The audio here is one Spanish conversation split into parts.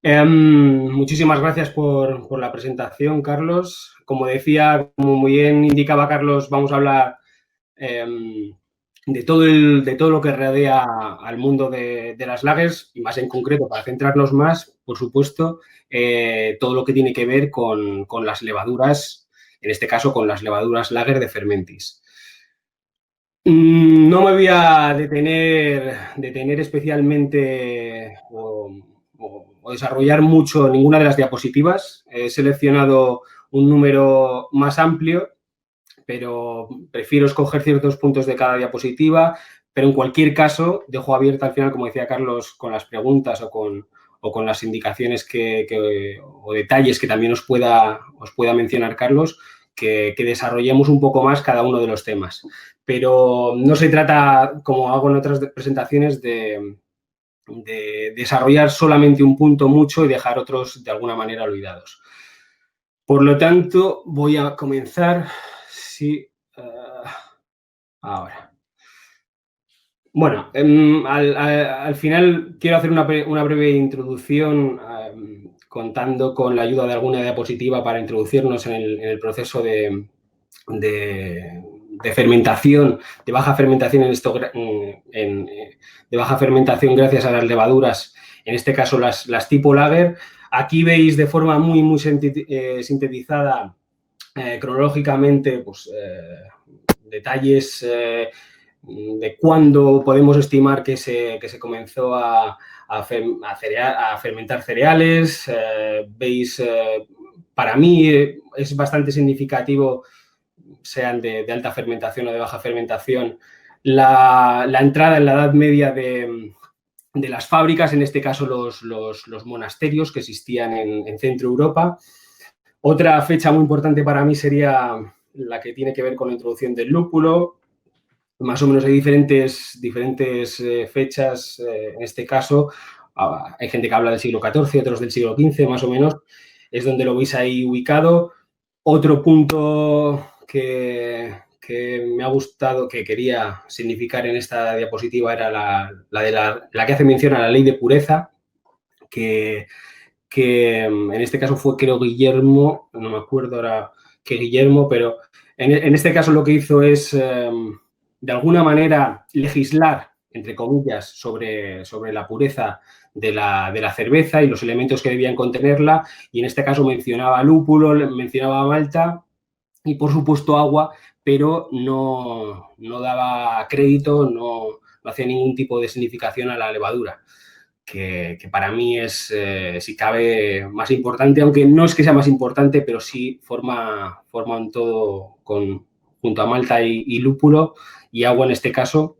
Muchísimas gracias por la presentación, Carlos. Como decía, como muy bien indicaba Carlos, vamos a hablar de todo lo que rodea al mundo de las lagers y más en concreto, para centrarnos más, por supuesto, todo lo que tiene que ver con las levaduras, en este caso con las levaduras lager de Fermentis. No me voy a detener especialmente o desarrollar mucho ninguna de las diapositivas. He seleccionado un número más amplio, pero prefiero escoger ciertos puntos de cada diapositiva, pero en cualquier caso dejo abierta al final, como decía Carlos, con las preguntas o con las indicaciones o detalles que también os pueda mencionar Carlos, que desarrollemos un poco más cada uno de los temas. Pero no se trata, como hago en otras presentaciones, de desarrollar solamente un punto mucho y dejar otros de alguna manera olvidados. Por lo tanto, voy a comenzar. Sí, ahora. Bueno, al final quiero hacer una breve introducción contando con la ayuda de alguna diapositiva para introducirnos en el proceso de, de fermentación, de baja fermentación de baja fermentación gracias a las levaduras, en este caso las tipo lager. Aquí veis de forma muy sintetizada cronológicamente pues, detalles de cuándo podemos estimar que se comenzó a fermentar cereales. Veis, para mí es bastante significativo, sean de alta fermentación o de baja fermentación, la entrada en la Edad Media de las fábricas, en este caso los monasterios que existían en Centro Europa. Otra fecha muy importante para mí sería la que tiene que ver con la introducción del lúpulo. Más o menos hay diferentes fechas, en este caso. Hay gente que habla del siglo XIV, otros del siglo XV, más o menos. Es donde lo veis ahí ubicado. Otro punto que me ha gustado, que quería significar en esta diapositiva, era la que hace mención a la ley de pureza, que en este caso fue, creo, Guillermo, no me acuerdo ahora que Guillermo, pero en este caso lo que hizo es, de alguna manera, legislar, entre comillas, sobre la pureza de la cerveza y los elementos que debían contenerla, y en este caso mencionaba lúpulo, mencionaba malta y, por supuesto, agua, pero no daba crédito, no hacía ningún tipo de significación a la levadura. Que para mí es, si cabe, más importante, aunque no es que sea más importante, pero sí forma un todo junto a malta y lúpulo y agua en este caso,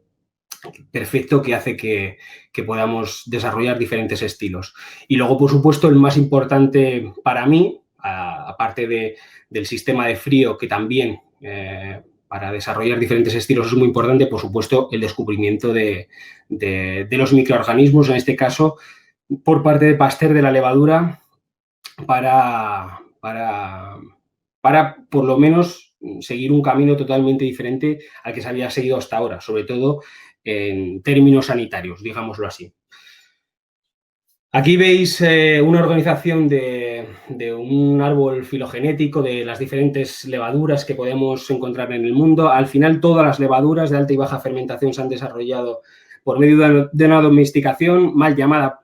perfecto, que hace que podamos desarrollar diferentes estilos. Y luego, por supuesto, el más importante para mí, aparte del sistema de frío, que también para desarrollar diferentes estilos es muy importante, por supuesto, el descubrimiento de los microorganismos, en este caso, por parte de Pasteur, de la levadura, para por lo menos seguir un camino totalmente diferente al que se había seguido hasta ahora, sobre todo en términos sanitarios, digámoslo así. Aquí veis una organización de un árbol filogenético de las diferentes levaduras que podemos encontrar en el mundo. Al final, todas las levaduras de alta y baja fermentación se han desarrollado por medio de una domesticación mal llamada,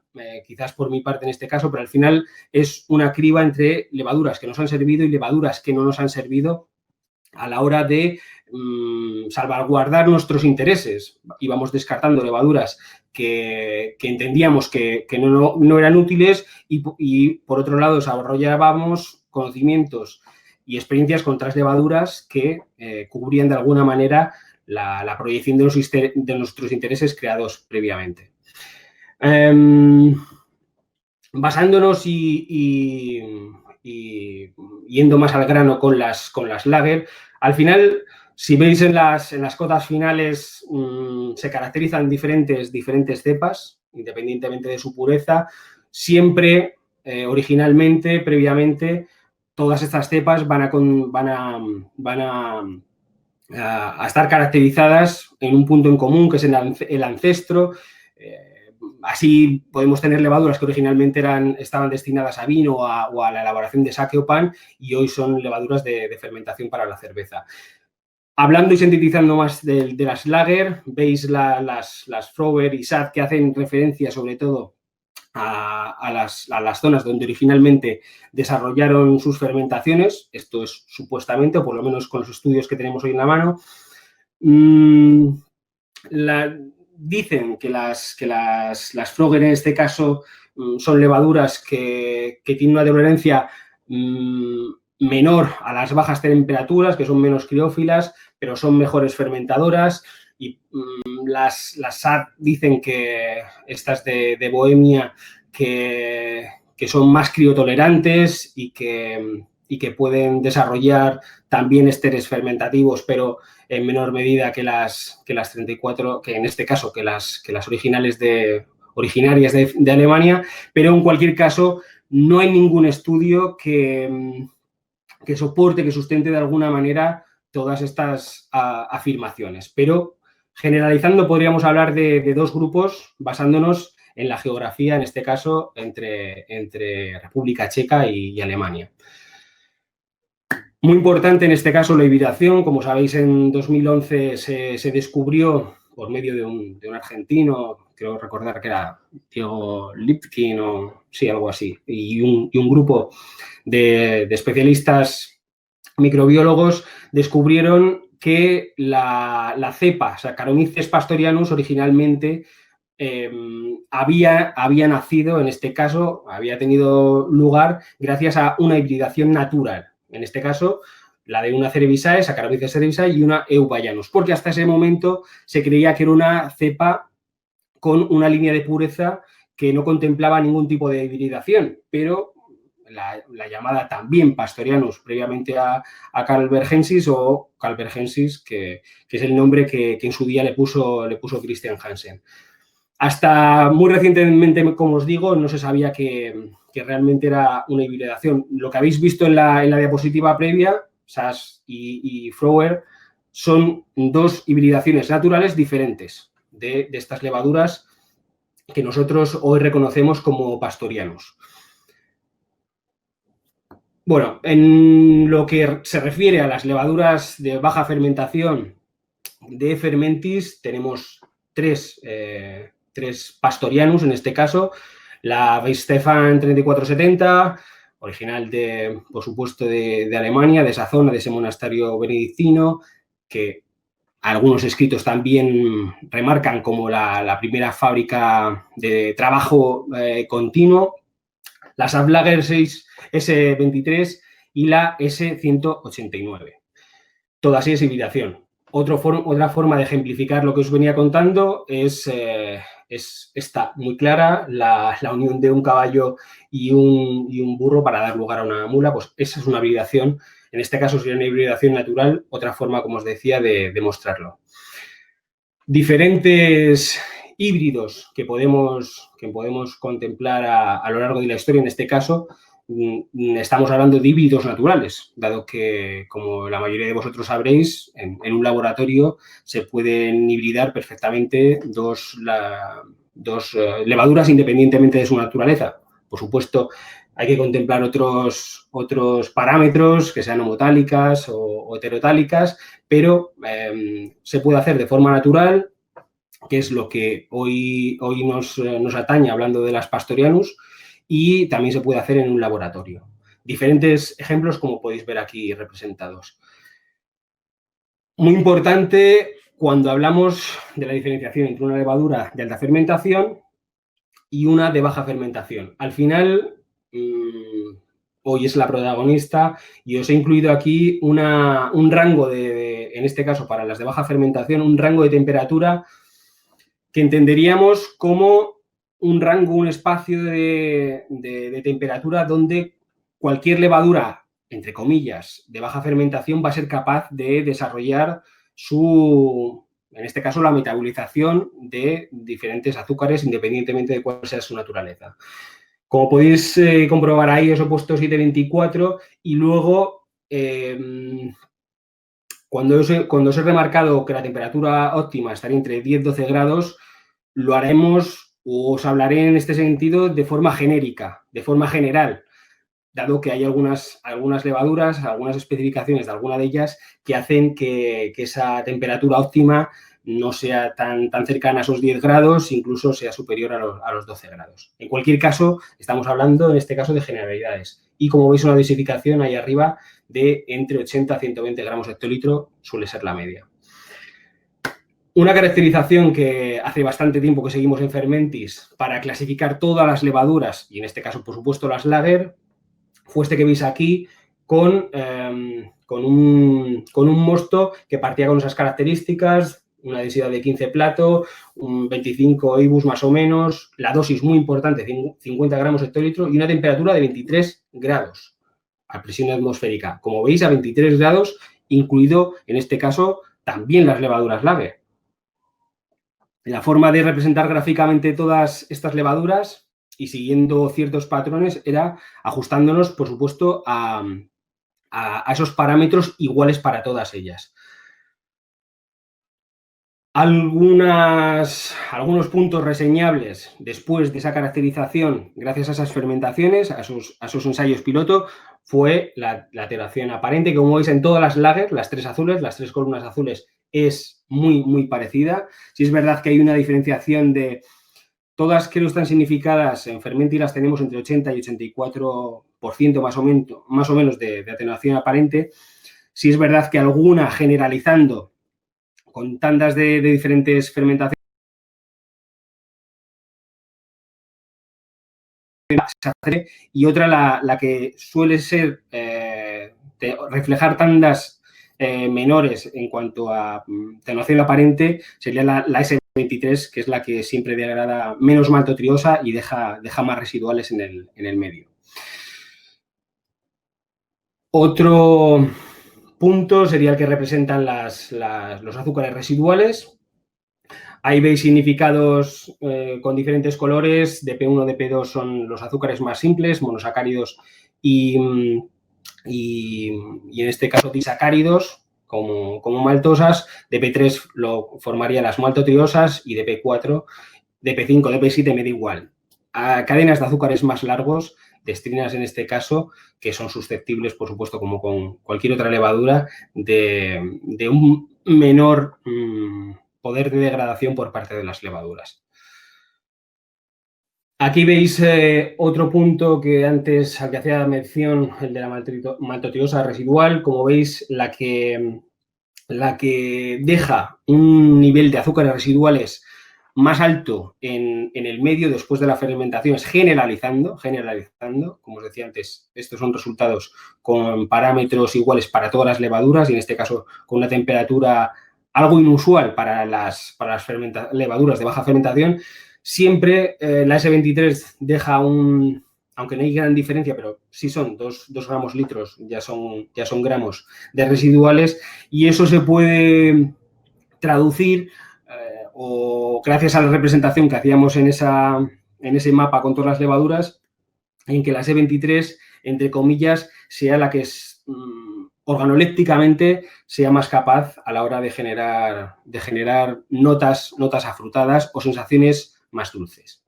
quizás por mi parte en este caso, pero al final es una criba entre levaduras que nos han servido y levaduras que no nos han servido a la hora de salvaguardar nuestros intereses. Íbamos descartando levaduras que entendíamos que no eran útiles y, por otro lado, desarrollábamos conocimientos y experiencias con otras levaduras que cubrían de alguna manera la proyección de nuestros intereses creados previamente. Basándonos y yendo más al grano con las lager, al final, si veis en las cotas finales, se caracterizan diferentes cepas, independientemente de su pureza. Siempre, originalmente, previamente, todas estas cepas van a estar caracterizadas en un punto en común, que es el ancestro. Así podemos tener levaduras que originalmente estaban destinadas a vino o a la elaboración de sake o pan y hoy son levaduras de fermentación para la cerveza. Hablando y sintetizando más de las lager, veis las Frower y SAD que hacen referencia sobre todo a las zonas donde originalmente desarrollaron sus fermentaciones. Esto es supuestamente, o por lo menos con los estudios que tenemos hoy en la mano. Dicen que las Froger en este caso son levaduras que tienen una tolerancia menor a las bajas temperaturas, que son menos criófilas, pero son mejores fermentadoras. Y las SAD dicen que estas de Bohemia que son más criotolerantes y que pueden desarrollar también ésteres fermentativos, pero en menor medida que las 34, que en este caso que las originarias de Alemania, pero en cualquier caso no hay ningún estudio que soporte, que sustente de alguna manera todas estas afirmaciones. Pero generalizando podríamos hablar de dos grupos basándonos en la geografía, en este caso, entre República Checa y Alemania. Muy importante en este caso la hibridación. Como sabéis, en 2011 se descubrió por medio de un argentino, creo recordar que era Diego Lipkin o sí, algo así, y un grupo de especialistas microbiólogos descubrieron que la cepa Saccharomyces pastorianus originalmente había nacido, en este caso, había tenido lugar gracias a una hibridación natural. En este caso, la de una Cerevisiae, Saccharomyces cerevisiae, y una Eubayanus, porque hasta ese momento se creía que era una cepa con una línea de pureza que no contemplaba ningún tipo de hibridación, pero la llamada también Pastorianus, previamente a Calvergensis o Calvergensis, que es el nombre que en su día le puso Christian Hansen. Hasta muy recientemente, como os digo, no se sabía que realmente era una hibridación. Lo que habéis visto en la diapositiva previa, SAS y Frower, son dos hibridaciones naturales diferentes de estas levaduras que nosotros hoy reconocemos como Pastorianus. Bueno, en lo que se refiere a las levaduras de baja fermentación de Fermentis, tenemos tres Pastorianus en este caso. La Weihenstephan 3470, original por supuesto, de Alemania, de esa zona, de ese monasterio benedictino, que algunos escritos también remarcan como la primera fábrica de trabajo continuo. La Saftlager 6 S23 y la S189. Todas ellas hibridación. Otra forma de ejemplificar lo que os venía contando es esta muy clara, la unión de un caballo y un burro para dar lugar a una mula. Pues esa es una hibridación. En este caso sería una hibridación natural, otra forma, como os decía, de demostrarlo. Diferentes híbridos que podemos contemplar a lo largo de la historia. En este caso, estamos hablando de híbridos naturales, dado que, como la mayoría de vosotros sabréis, en un laboratorio se pueden hibridar perfectamente dos levaduras independientemente de su naturaleza. Por supuesto, hay que contemplar otros parámetros, que sean homotálicas o heterotálicas, pero se puede hacer de forma natural, que es lo que hoy nos atañe hablando de las Pastorianus, y también se puede hacer en un laboratorio. Diferentes ejemplos, como podéis ver aquí representados. Muy importante cuando hablamos de la diferenciación entre una levadura de alta fermentación y una de baja fermentación. Al final, hoy es la protagonista y os he incluido aquí un rango en este caso para las de baja fermentación, un rango de temperatura que entenderíamos como un rango, un espacio de temperatura donde cualquier levadura, entre comillas, de baja fermentación va a ser capaz de desarrollar en este caso, la metabolización de diferentes azúcares independientemente de cuál sea su naturaleza. Como podéis comprobar ahí, os he puesto 724 y luego cuando os he remarcado que la temperatura óptima estaría entre 10-12 grados, lo haremos Os hablaré en este sentido de forma genérica, de forma general, dado que hay algunas levaduras, algunas especificaciones de alguna de ellas que hacen que esa temperatura óptima no sea tan cercana a esos 10 grados, incluso sea superior a los 12 grados. En cualquier caso, estamos hablando en este caso de generalidades. Y como veis, una dosificación ahí arriba de entre 80 a 120 gramos hectolitro suele ser la media. Una caracterización que hace bastante tiempo que seguimos en Fermentis para clasificar todas las levaduras, y en este caso, por supuesto, las lager, fue este que veis aquí con un mosto que partía con esas características, una densidad de 15 plato, un 25 IBUs más o menos, la dosis muy importante, 50 gramos hectolitro y una temperatura de 23 grados a presión atmosférica. Como veis, a 23 grados, incluido en este caso también las levaduras lager. La forma de representar gráficamente todas estas levaduras y siguiendo ciertos patrones era ajustándonos, por supuesto, a esos parámetros iguales para todas ellas. Algunos puntos reseñables después de esa caracterización, gracias a esas fermentaciones, a esos ensayos piloto, fue la alteración aparente, que como veis en todas las lager, las tres azules, las tres columnas azules, es muy parecida. Sí es verdad que hay una diferenciación de todas que no están significadas en Fermenti, las tenemos entre 80 y 84% más o menos de atenuación aparente. Sí es verdad que alguna generalizando con tandas de diferentes fermentaciones y otra la que suele ser reflejar tandas menores en cuanto a atenuación aparente sería la S23, que es la que siempre degrada menos maltotriosa y deja más residuales en el medio. Otro punto sería el que representan los azúcares residuales. Ahí veis significados con diferentes colores. DP1, DP2 son los azúcares más simples, monosacáridos y en este caso disacáridos como maltosas. DP3 lo formaría las maltotriosas y DP4, DP5, DP7 me da igual. A cadenas de azúcares más largos, destrinas en este caso, que son susceptibles, por supuesto, como con cualquier otra levadura, de un menor poder de degradación por parte de las levaduras. Aquí veis otro punto que antes al que hacía mención, el de la maltotriosa residual. Como veis, la que deja un nivel de azúcares residuales más alto en el medio después de la fermentación es generalizando. Como os decía antes, estos son resultados con parámetros iguales para todas las levaduras y en este caso con una temperatura algo inusual para las levaduras de baja fermentación. Siempre la S23 deja aunque no hay gran diferencia, pero sí son 2 gramos litros, ya son gramos de residuales, y eso se puede traducir o gracias a la representación que hacíamos en ese mapa con todas las levaduras, en que la S23, entre comillas, sea la que es organolépticamente sea más capaz a la hora de generar notas afrutadas o sensaciones más dulces.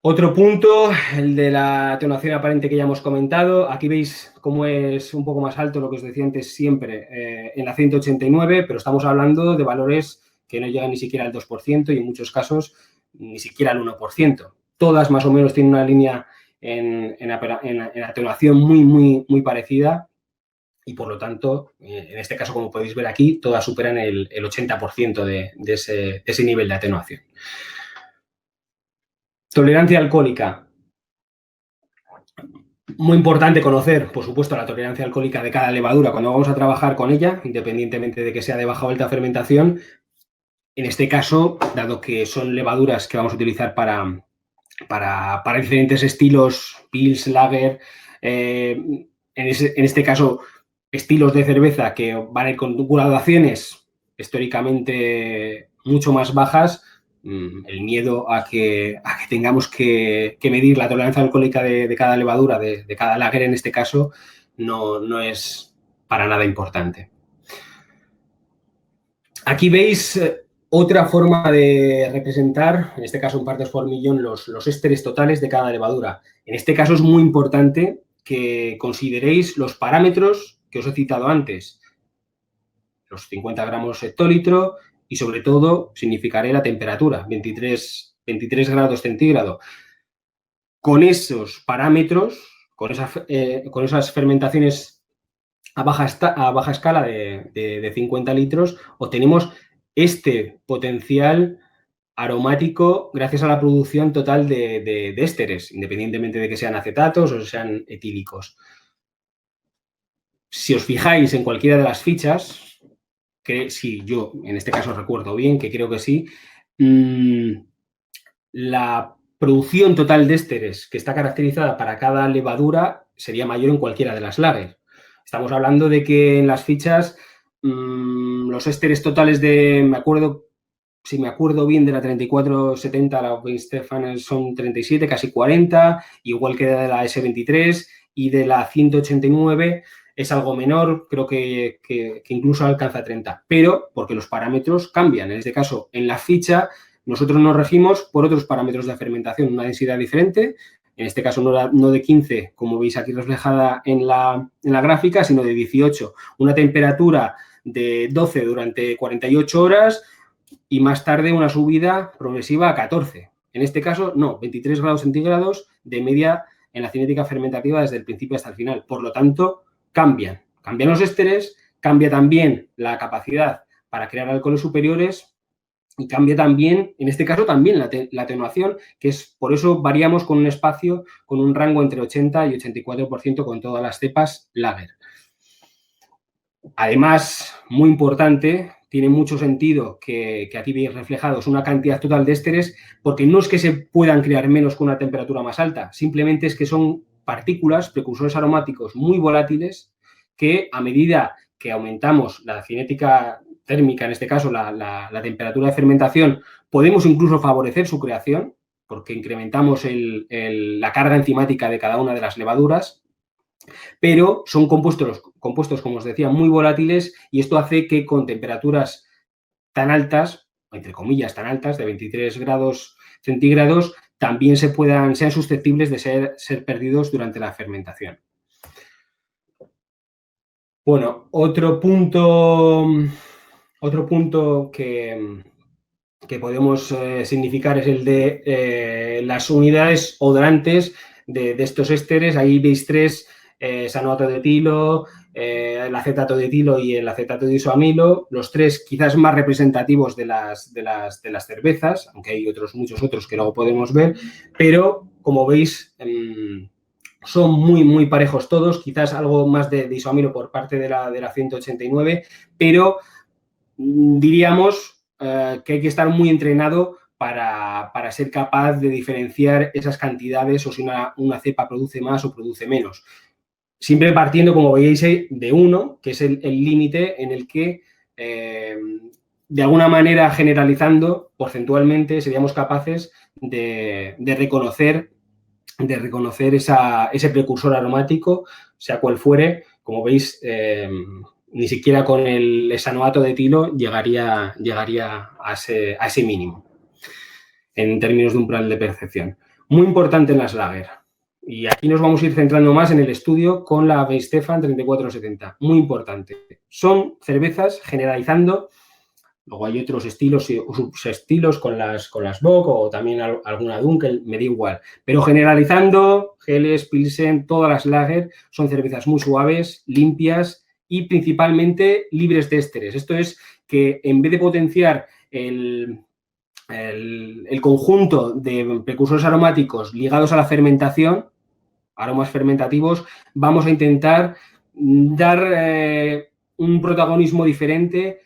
Otro punto, el de la atenuación aparente que ya hemos comentado. Aquí veis cómo es un poco más alto lo que os decía antes siempre en la 189, pero estamos hablando de valores que no llegan ni siquiera al 2% y en muchos casos ni siquiera al 1%. Todas más o menos tienen una línea en atenuación muy parecida y por lo tanto, en este caso, como podéis ver aquí, todas superan el 80% de ese nivel de atenuación. Tolerancia alcohólica. Muy importante conocer, por supuesto, la tolerancia alcohólica de cada levadura cuando vamos a trabajar con ella, independientemente de que sea de baja o alta fermentación. En este caso, dado que son levaduras que vamos a utilizar para diferentes estilos, pils, lager, en este caso, estilos de cerveza que van a ir con graduaciones históricamente mucho más bajas, el miedo a que tengamos que medir la tolerancia alcohólica de cada levadura, de cada lager en este caso, no es para nada importante. Aquí veis Otra forma de representar, en este caso en partes por millón, los ésteres totales de cada levadura. En este caso es muy importante que consideréis los parámetros que os he citado antes, los 50 gramos hectolitro y sobre todo significaré la temperatura, 23 grados centígrados. Con esos parámetros, con esas fermentaciones a baja escala de 50 litros, obtenemos este potencial aromático gracias a la producción total de ésteres, independientemente de que sean acetatos o sean etílicos. Si os fijáis en cualquiera de las fichas, que si yo en este caso recuerdo bien, que creo que sí, la producción total de ésteres que está caracterizada para cada levadura sería mayor en cualquiera de las lager. Estamos hablando de que en las fichas los ésteres totales si me acuerdo bien, de la 3470, la Weihenstephaner son 37, casi 40, igual que de la S23, y de la 189 es algo menor, creo que incluso alcanza 30, pero porque los parámetros cambian. En este caso, en la ficha, nosotros nos regimos por otros parámetros de fermentación, una densidad diferente, en este caso no de 15, como veis aquí reflejada en la gráfica, sino de 18, una temperatura de 12 durante 48 horas y más tarde una subida progresiva a 14. En este caso, no, 23 grados centígrados de media en la cinética fermentativa desde el principio hasta el final. Por lo tanto, cambian los ésteres, cambia también la capacidad para crear alcoholes superiores y cambia también, en este caso, también la atenuación, que es por eso variamos con un espacio, con un rango entre 80 y 84% con todas las cepas lager. Además, muy importante, tiene mucho sentido que aquí veis reflejados una cantidad total de ésteres, porque no es que se puedan crear menos con una temperatura más alta, simplemente es que son partículas, precursores aromáticos muy volátiles, que a medida que aumentamos la cinética térmica, en este caso la temperatura de fermentación, podemos incluso favorecer su creación, porque incrementamos la carga enzimática de cada una de las levaduras, pero son compuestos, como os decía, muy volátiles y esto hace que con temperaturas tan altas, entre comillas tan altas, de 23 grados centígrados, también sean susceptibles de ser perdidos durante la fermentación. Bueno, otro punto que podemos significar es el de las unidades odorantes de estos ésteres. Ahí veis tres: sanoato de etilo, el acetato de etilo y el acetato de isoamilo, los tres quizás más representativos de las cervezas, aunque hay muchos otros que luego podemos ver, pero como veis son muy, muy parejos todos, quizás algo más de isoamilo por parte de la 189, pero diríamos que hay que estar muy entrenado para ser capaz de diferenciar esas cantidades o si una cepa produce más o produce menos. Siempre partiendo, como veis, de 1, que es el límite en el que, de alguna manera, generalizando porcentualmente, seríamos capaces de reconocer ese precursor aromático, sea cual fuere. Como veis, ni siquiera con el hexanoato de etilo llegaría a ese mínimo en términos de umbral de percepción. Muy importante en las lager. Y aquí nos vamos a ir centrando más en el estudio con la Weihenstephaner 3470. Muy importante. Son cervezas, generalizando, luego hay otros estilos o subestilos con las Bock o también alguna Dunkel, me da igual. Pero generalizando, Helles, Pilsen, todas las lager son cervezas muy suaves, limpias y principalmente libres de ésteres. Esto es que en vez de potenciar el conjunto de precursores aromáticos ligados a la fermentación, aromas fermentativos, vamos a intentar dar un protagonismo diferente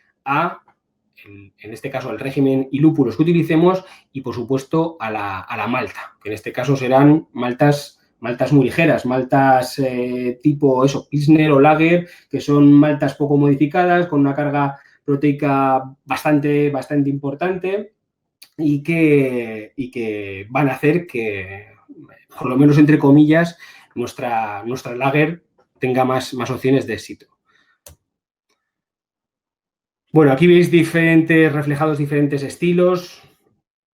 en este caso, al régimen y lúpulos que utilicemos y, por supuesto, a la malta, que en este caso serán maltas muy ligeras, maltas tipo Pilsner o Lager, que son maltas poco modificadas, con una carga proteica bastante importante y que van a hacer que, por lo menos entre comillas, nuestra lager tenga más opciones de éxito. Bueno, aquí veis reflejados diferentes estilos.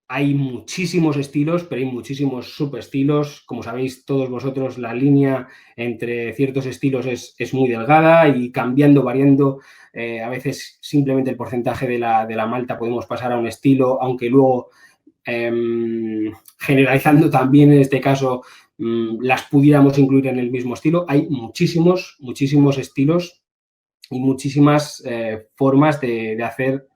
Hay muchísimos estilos, pero hay muchísimos subestilos. Como sabéis todos vosotros, la línea entre ciertos estilos es muy delgada y cambiando, variando, a veces simplemente el porcentaje de la malta podemos pasar a un estilo, aunque luego, generalizando también en este caso, las pudiéramos incluir en el mismo estilo. Hay muchísimos estilos y muchísimas formas de hacer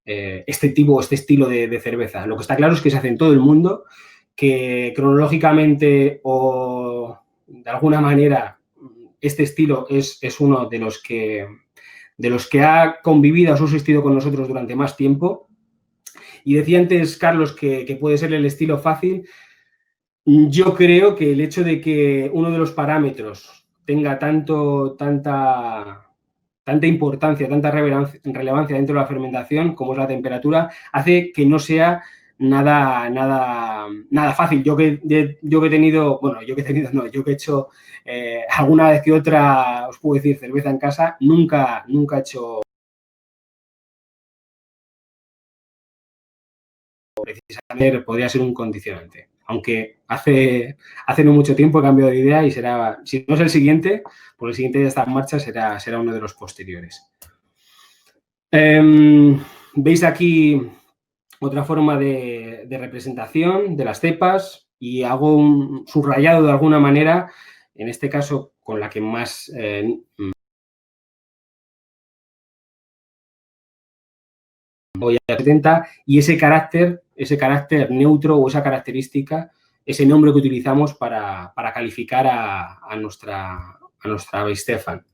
este estilo de cerveza. Lo que está claro es que se hace en todo el mundo, que cronológicamente o de alguna manera este estilo es uno de los que ha convivido, ha subsistido con nosotros durante más tiempo. Y decía antes, Carlos, que puede ser el estilo fácil. Yo creo que el hecho de que uno de los parámetros tenga tanta importancia, tanta relevancia dentro de la fermentación como es la temperatura, hace que no sea nada fácil. Yo que he tenido, bueno, yo que he hecho alguna vez que otra, os puedo decir, cerveza en casa, nunca he hecho precisamente, podría ser un condicionante. Aunque hace no mucho tiempo he cambiado de idea y será, si no es el siguiente, pues el siguiente ya está en marcha, será uno de los posteriores. Veis aquí otra forma de representación de las cepas y hago un subrayado de alguna manera, en este caso con la que más voy a 70, y ese carácter neutro o esa característica, ese nombre que utilizamos para calificar a nuestra Weihenstephan.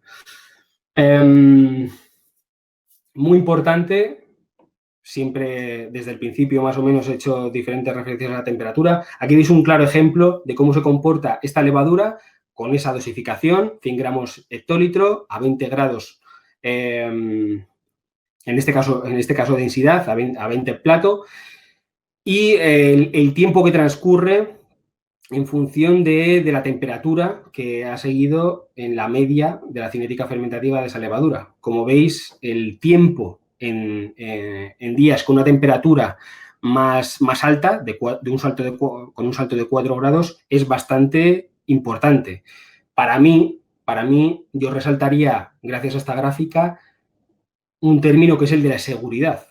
Muy importante, siempre desde el principio más o menos he hecho diferentes referencias a la temperatura. Aquí veis un claro ejemplo de cómo se comporta esta levadura con esa dosificación, 100 gramos hectolitro a 20 grados, en este caso densidad, a 20 plato, y el tiempo que transcurre en función de la temperatura que ha seguido en la media de la cinética fermentativa de esa levadura. Como veis, el tiempo en días con una temperatura más alta, con un salto de 4 grados, es bastante importante. Para mí, yo resaltaría, gracias a esta gráfica, un término que es el de la seguridad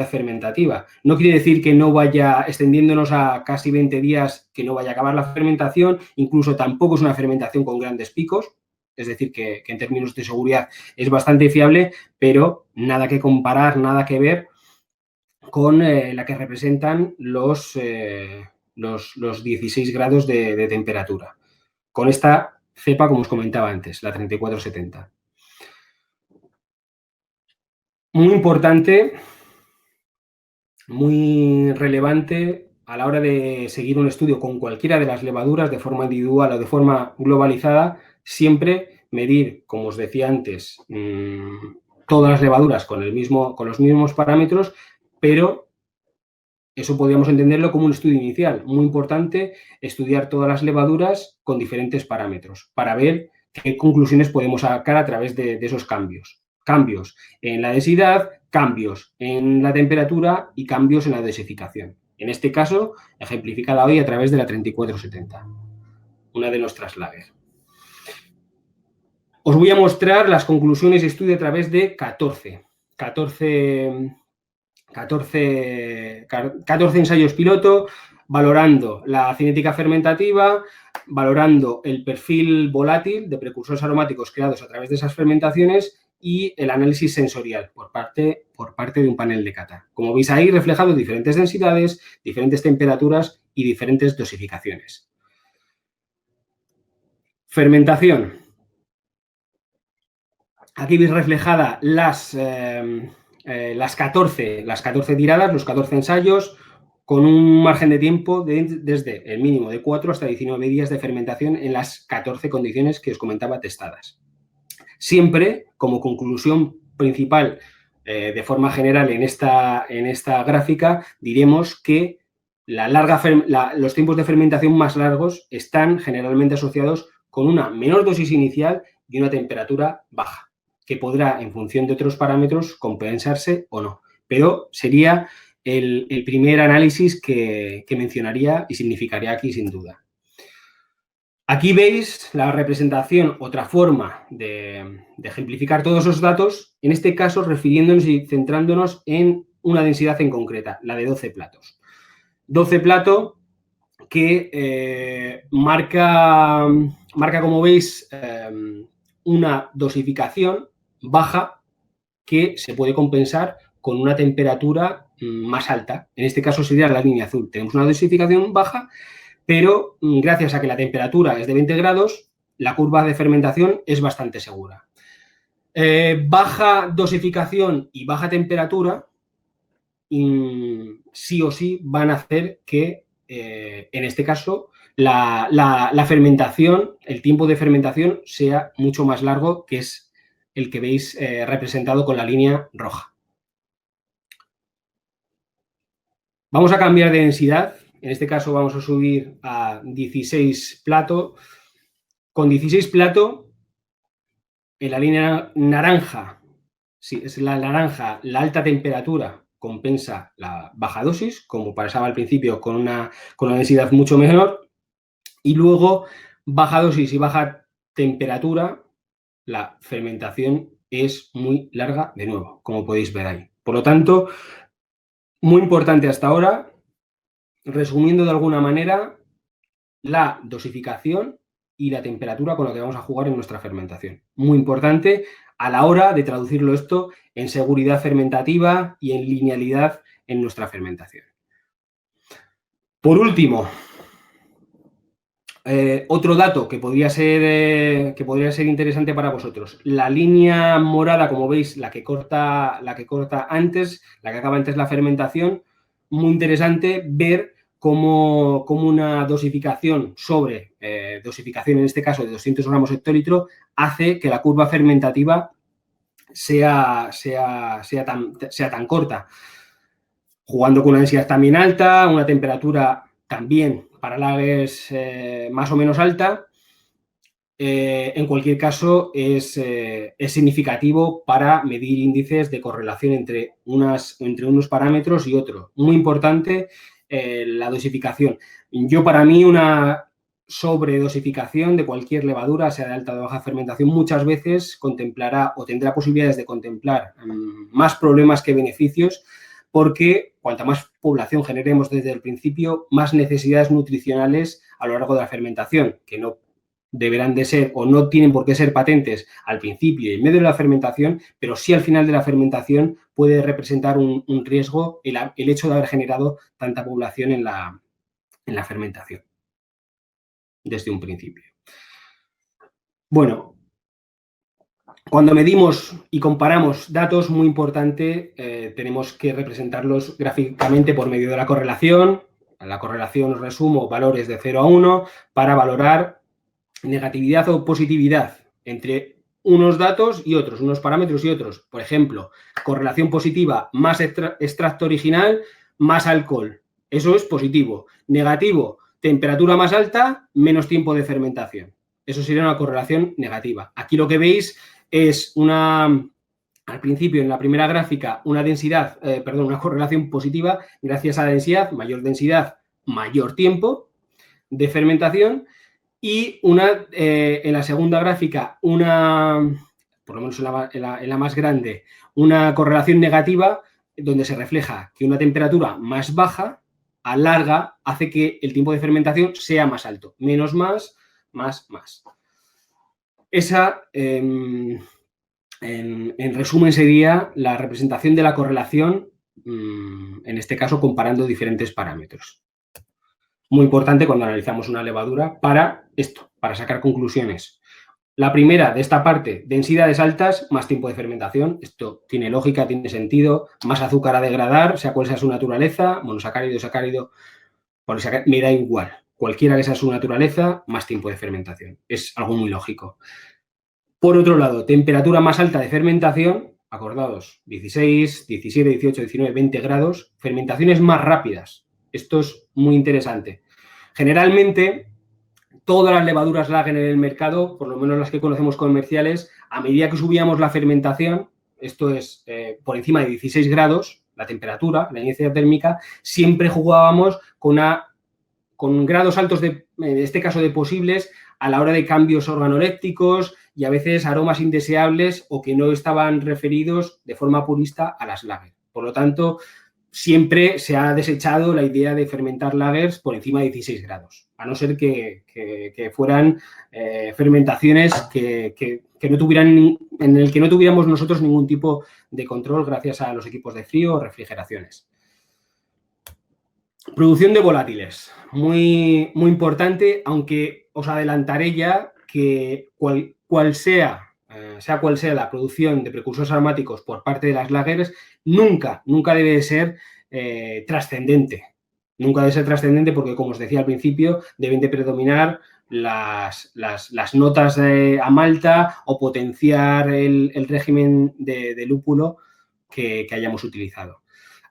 fermentativa. No quiere decir que no vaya extendiéndonos a casi 20 días, que no vaya a acabar la fermentación, incluso tampoco es una fermentación con grandes picos, es decir, que en términos de seguridad es bastante fiable, pero nada que comparar, nada que ver con la que representan los 16 grados de temperatura. Con esta cepa, como os comentaba antes, la 3470. Muy importante, muy relevante a la hora de seguir un estudio con cualquiera de las levaduras de forma individual o de forma globalizada, siempre medir, como os decía antes, todas las levaduras con los mismos parámetros, pero eso podríamos entenderlo como un estudio inicial. Muy importante estudiar todas las levaduras con diferentes parámetros para ver qué conclusiones podemos sacar a través de esos cambios. Cambios en la densidad, cambios en la temperatura y cambios en la dosificación. En este caso, ejemplificada hoy a través de la 3470, una de nuestras lager. Os voy a mostrar las conclusiones de estudio a través de 14 ensayos piloto, valorando la cinética fermentativa, valorando el perfil volátil de precursores aromáticos creados a través de esas fermentaciones y el análisis sensorial por parte de un panel de cata. Como veis ahí reflejado diferentes densidades, diferentes temperaturas y diferentes dosificaciones. Fermentación. Aquí veis reflejada las 14 tiradas, los 14 ensayos, con un margen de tiempo desde el mínimo de 4 hasta 19 días de fermentación en las 14 condiciones que os comentaba testadas. Siempre, como conclusión principal, de forma general en esta gráfica, diremos que los tiempos de fermentación más largos están generalmente asociados con una menor dosis inicial y una temperatura baja, que podrá, en función de otros parámetros, compensarse o no. Pero sería el primer análisis que mencionaría y significaría aquí sin duda. Aquí veis la representación, otra forma de ejemplificar todos esos datos, en este caso refiriéndonos y centrándonos en una densidad en concreta, la de 12 platos. 12 platos que marca, como veis, una dosificación baja que se puede compensar con una temperatura más alta. En este caso sería la línea azul. Tenemos una dosificación baja, pero gracias a que la temperatura es de 20 grados, la curva de fermentación es bastante segura. Baja dosificación y baja temperatura sí o sí van a hacer que, en este caso, la fermentación, el tiempo de fermentación sea mucho más largo, que es el que veis representado con la línea roja. Vamos a cambiar de densidad. En este caso vamos a subir a 16 plato. Con 16 plato, en la línea naranja, sí, es la naranja, la alta temperatura compensa la baja dosis, como pasaba al principio con una densidad mucho menor. Y luego, baja dosis y baja temperatura, la fermentación es muy larga de nuevo, como podéis ver ahí. Por lo tanto, muy importante hasta ahora, resumiendo de alguna manera, la dosificación y la temperatura con la que vamos a jugar en nuestra fermentación. Muy importante a la hora de traducirlo esto en seguridad fermentativa y en linealidad en nuestra fermentación. Por último, otro dato que podría ser interesante para vosotros. La línea morada, como veis, la que corta antes, la que acaba antes la fermentación, muy interesante ver cómo una dosificación sobre dosificación, en este caso de 200 gramos hectolitro, hace que la curva fermentativa sea tan corta. Jugando con una densidad también alta, una temperatura también para lagers más o menos alta, en cualquier caso es significativo para medir índices de correlación entre unos parámetros y otros. Muy importante la dosificación. Para mí, una sobredosificación de cualquier levadura, sea de alta o de baja fermentación, muchas veces contemplará o tendrá posibilidades de contemplar más problemas que beneficios, porque cuanta más población generemos desde el principio, más necesidades nutricionales a lo largo de la fermentación, que no deberán de ser o no tienen por qué ser patentes al principio y en medio de la fermentación, pero sí al final de la fermentación puede representar un riesgo el hecho de haber generado tanta población en la fermentación desde un principio. Bueno, cuando medimos y comparamos datos, muy importante, tenemos que representarlos gráficamente por medio de la correlación. A la correlación os resumo valores de 0 a 1 para valorar negatividad o positividad entre unos datos y otros, unos parámetros y otros. Por ejemplo, correlación positiva, más extracto original, más alcohol. Eso es positivo. Negativo, temperatura más alta, menos tiempo de fermentación. Eso sería una correlación negativa. Aquí lo que veis es al principio, en la primera gráfica, una correlación positiva gracias a la densidad, mayor tiempo de fermentación, y en la segunda gráfica, por lo menos en la más grande, una correlación negativa donde se refleja que una temperatura más baja, hace que el tiempo de fermentación sea más alto. Menos más. Esa, en resumen, sería la representación de la correlación, en este caso comparando diferentes parámetros. Muy importante cuando analizamos una levadura para sacar conclusiones. La primera de esta parte, densidades altas, más tiempo de fermentación. Esto tiene lógica, tiene sentido. Más azúcar a degradar, sea cual sea su naturaleza, monosacárido, sacárido, me da igual. Cualquiera que sea su naturaleza, más tiempo de fermentación. Es algo muy lógico. Por otro lado, temperatura más alta de fermentación, acordados, 16, 17, 18, 19, 20 grados, fermentaciones más rápidas. Esto es muy interesante. Generalmente, todas las levaduras lager en el mercado, por lo menos las que conocemos comerciales, A medida que subíamos la fermentación, esto es por encima de 16 grados, la temperatura, la inercia térmica, siempre jugábamos con grados altos, en este caso de posibles, a la hora de cambios organolépticos y a veces aromas indeseables o que no estaban referidos de forma purista a las lager. Por lo tanto, siempre se ha desechado la idea de fermentar lagers por encima de 16 grados, a no ser que fueran fermentaciones que no tuvieran, en el que no tuviéramos nosotros ningún tipo de control gracias a los equipos de frío o refrigeraciones. Producción de volátiles, muy, muy importante, aunque os adelantaré ya que cual sea cual sea la producción de precursores aromáticos por parte de las lagers, nunca debe de ser trascendente. Nunca debe ser trascendente porque, como os decía al principio, deben de predominar las notas a malta o potenciar el régimen de lúpulo que hayamos utilizado.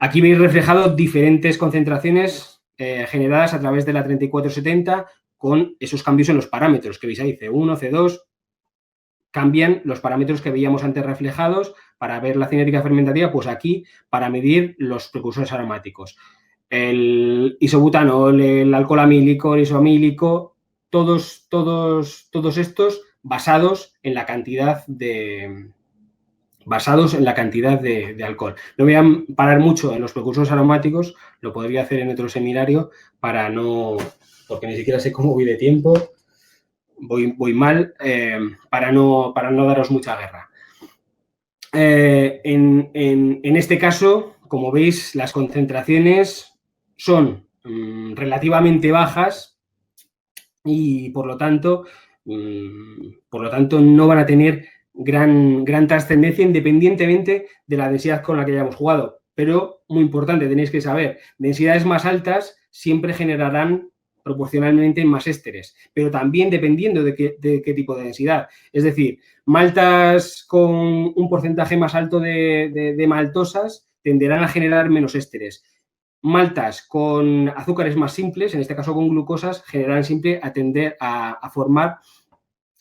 Aquí veis reflejado diferentes concentraciones generadas a través de la 3470 con esos cambios en los parámetros que veis ahí, C1, C2, cambian los parámetros que veíamos antes reflejados para ver la cinética fermentativa, pues aquí para medir los precursores aromáticos. El isobutanol, el alcohol amílico, el isoamílico, todos estos basados en la cantidad de alcohol. No voy a parar mucho en los precursores aromáticos, lo podría hacer en otro seminario porque ni siquiera sé cómo voy de tiempo, voy mal, para no daros mucha guerra. En este caso, como veis, las concentraciones son relativamente bajas y por lo tanto no van a tener gran trascendencia independientemente de la densidad con la que hayamos jugado. Pero, muy importante, tenéis que saber, densidades más altas siempre generarán proporcionalmente más ésteres, pero también dependiendo de qué tipo de densidad. Es decir, maltas con un porcentaje más alto de maltosas tenderán a generar menos ésteres. Maltas con azúcares más simples, en este caso con glucosas, generarán siempre a tender a formar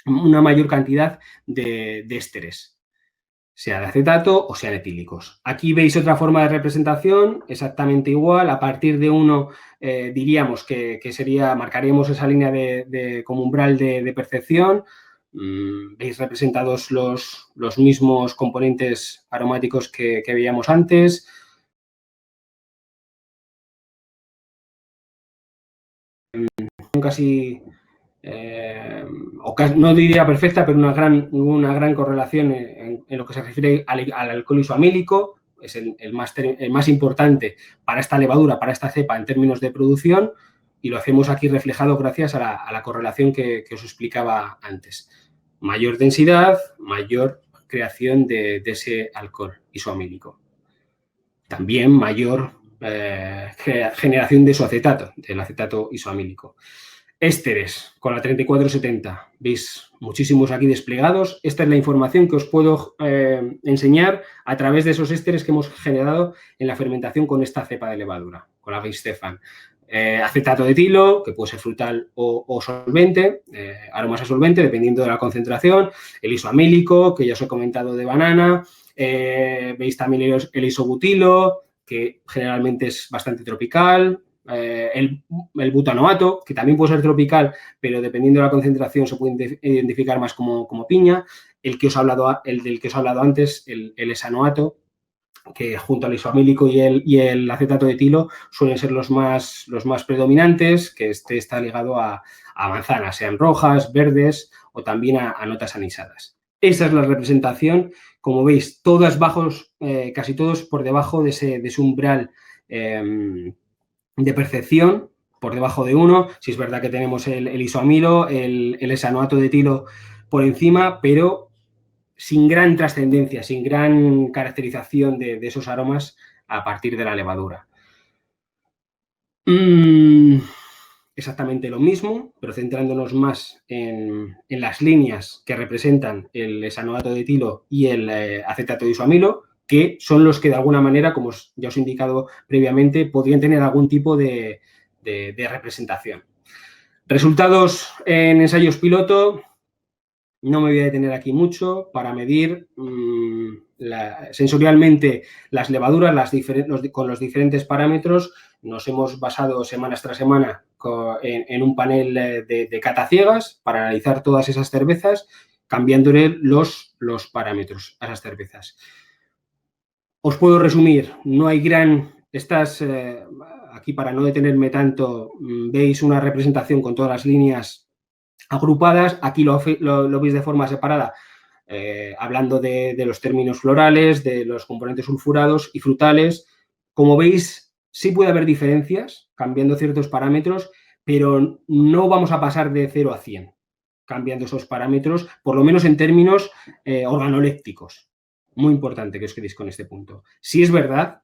una mayor cantidad de ésteres, sea de acetato o sean etílicos. Aquí veis otra forma de representación, exactamente igual. A partir de 1 diríamos que marcaríamos esa línea como umbral de percepción. Veis representados los mismos componentes aromáticos que veíamos antes. Casi... no diría perfecta, pero una gran correlación en lo que se refiere al alcohol isoamílico. Es el más importante para esta levadura, para esta cepa en términos de producción, y lo hacemos aquí reflejado gracias a la correlación que os explicaba antes. Mayor densidad, mayor creación de ese alcohol isoamílico. También mayor generación de su acetato, del acetato isoamílico. Ésteres con la 3470, veis muchísimos aquí desplegados. Esta es la información que os puedo enseñar a través de esos ésteres que hemos generado en la fermentación con esta cepa de levadura, con la Weihenstephan. Acetato de etilo, que puede ser frutal o solvente, aromas a solvente, dependiendo de la concentración. El isoamílico, que ya os he comentado, de banana. Veis también el isobutilo, que generalmente es bastante tropical. El butanoato, que también puede ser tropical, pero dependiendo de la concentración se puede identificar más como piña. El del que os he hablado antes, el hesanoato, que junto al isoamílico y el acetato de etilo suelen ser los más predominantes, que está ligado a manzanas, sean rojas, verdes o también a notas anisadas. Esa es la representación. Como veis, todas casi todos por debajo de ese umbral de percepción, por debajo de 1. Si es verdad que tenemos el isoamilo, el hesanoato de etilo por encima, pero sin gran trascendencia, sin gran caracterización de esos aromas a partir de la levadura. Exactamente lo mismo, pero centrándonos más en las líneas que representan el hesanoato de etilo y el acetato de isoamilo, que son los que de alguna manera, como ya os he indicado previamente, podrían tener algún tipo de representación. Resultados en ensayos piloto. No me voy a detener aquí mucho para medir sensorialmente las levaduras, con los diferentes parámetros. Nos hemos basado semana tras semana en un panel de cata ciegas para analizar todas esas cervezas, cambiándole los parámetros a esas cervezas. Os puedo resumir, no hay aquí para no detenerme tanto, veis una representación con todas las líneas agrupadas, aquí lo veis de forma separada, hablando de los términos florales, de los componentes sulfurados y frutales. Como veis, sí puede haber diferencias cambiando ciertos parámetros, pero no vamos a pasar de 0 a 100 cambiando esos parámetros, por lo menos en términos organolépticos. Muy importante que os quedéis con este punto. Si es verdad,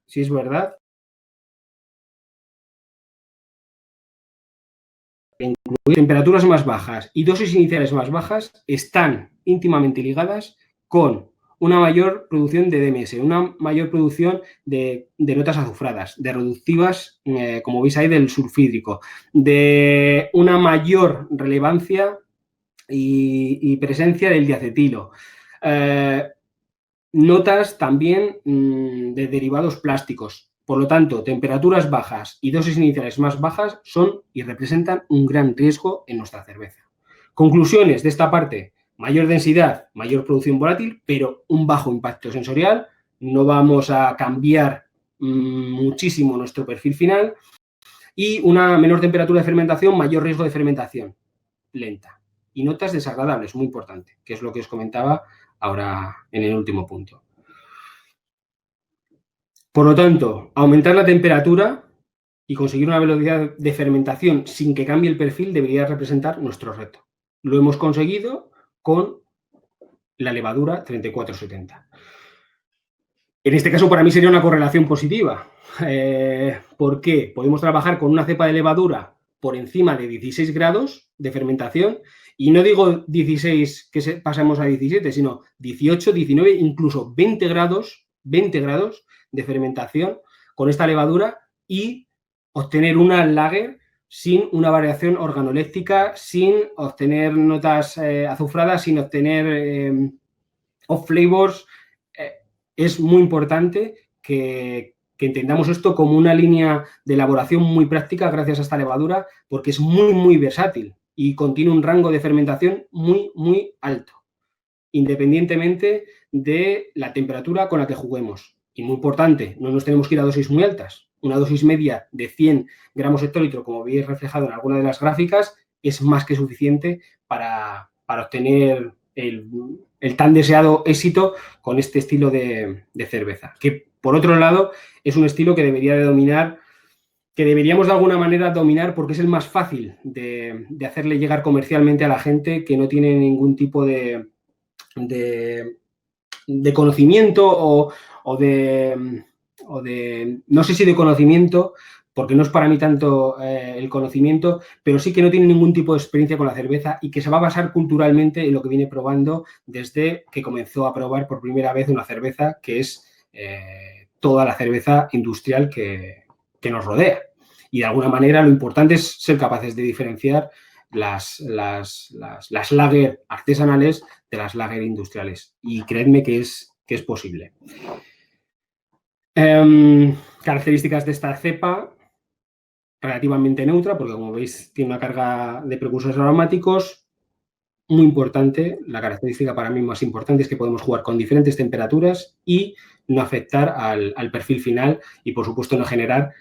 temperaturas más bajas y dosis iniciales más bajas están íntimamente ligadas con una mayor producción de DMS, una mayor producción de notas azufradas, de reductivas, como veis ahí, del sulfídrico, de una mayor relevancia y presencia del diacetilo. Notas también de derivados plásticos. Por lo tanto, temperaturas bajas y dosis iniciales más bajas son y representan un gran riesgo en nuestra cerveza. Conclusiones de esta parte: mayor densidad, mayor producción volátil, pero un bajo impacto sensorial. No vamos a cambiar muchísimo nuestro perfil final. Y una menor temperatura de fermentación, mayor riesgo de fermentación lenta. Y notas desagradables, muy importante, que es lo que os comentaba ahora en el último punto. Por lo tanto, aumentar la temperatura y conseguir una velocidad de fermentación sin que cambie el perfil debería representar nuestro reto. Lo hemos conseguido con la levadura 3470. En este caso, para mí sería una correlación positiva. ¿Por qué? Podemos trabajar con una cepa de levadura por encima de 16 grados de fermentación, y no digo 16 que pasamos a 17, sino 18, 19, incluso 20 grados de fermentación con esta levadura y obtener una lager sin una variación organoléptica, sin obtener notas azufradas, sin obtener off flavors. Es muy importante que entendamos esto como una línea de elaboración muy práctica gracias a esta levadura, porque es muy, muy versátil y contiene un rango de fermentación muy, muy alto, independientemente de la temperatura con la que juguemos. Y muy importante, no nos tenemos que ir a dosis muy altas. Una dosis media de 100 gramos hectolitro, como veis reflejado en alguna de las gráficas, es más que suficiente para obtener el tan deseado éxito con este estilo de cerveza. Que, por otro lado, es un estilo que debería de dominar, que deberíamos de alguna manera dominar, porque es el más fácil de hacerle llegar comercialmente a la gente que no tiene ningún tipo de conocimiento o de, no sé si de conocimiento, porque no es para mí tanto el conocimiento, pero sí que no tiene ningún tipo de experiencia con la cerveza y que se va a basar culturalmente en lo que viene probando desde que comenzó a probar por primera vez una cerveza, que es toda la cerveza industrial que nos rodea. Y de alguna manera lo importante es ser capaces de diferenciar las lager artesanales de las lager industriales. Y creedme que es posible. Características de esta cepa: relativamente neutra, porque como veis tiene una carga de precursores aromáticos. Muy importante, la característica para mí más importante es que podemos jugar con diferentes temperaturas y no afectar al perfil final y, por supuesto, no generar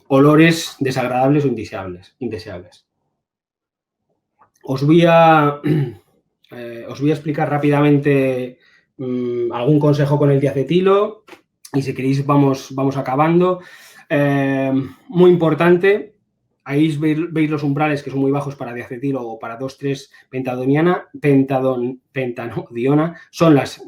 olores desagradables o indeseables. Os voy a explicar rápidamente algún consejo con el diacetilo y, si queréis, vamos acabando. Muy importante, ahí veis los umbrales, que son muy bajos para diacetilo o para 2,3 pentanodiona. Son las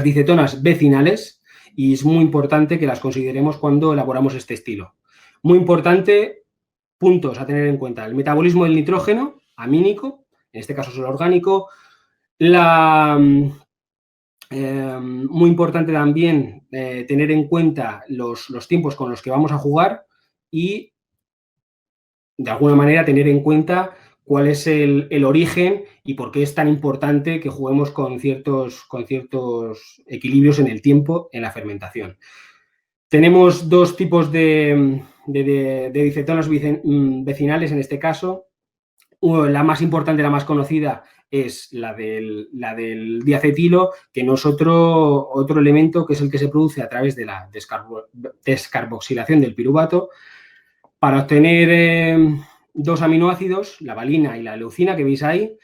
dicetonas vecinales y es muy importante que las consideremos cuando elaboramos este estilo. Muy importante, puntos a tener en cuenta: el metabolismo del nitrógeno amínico, en este caso solo orgánico. Muy importante también tener en cuenta los tiempos con los que vamos a jugar y, de alguna manera, tener en cuenta cuál es el origen y por qué es tan importante que juguemos con ciertos equilibrios en el tiempo en la fermentación. Tenemos dos tipos de dicetonas vecinales en este caso. La más importante, la más conocida, es la del diacetilo, que no es otro elemento que es el que se produce a través de la descarboxilación del piruvato para obtener dos aminoácidos, la valina y la leucina, que veis ahí.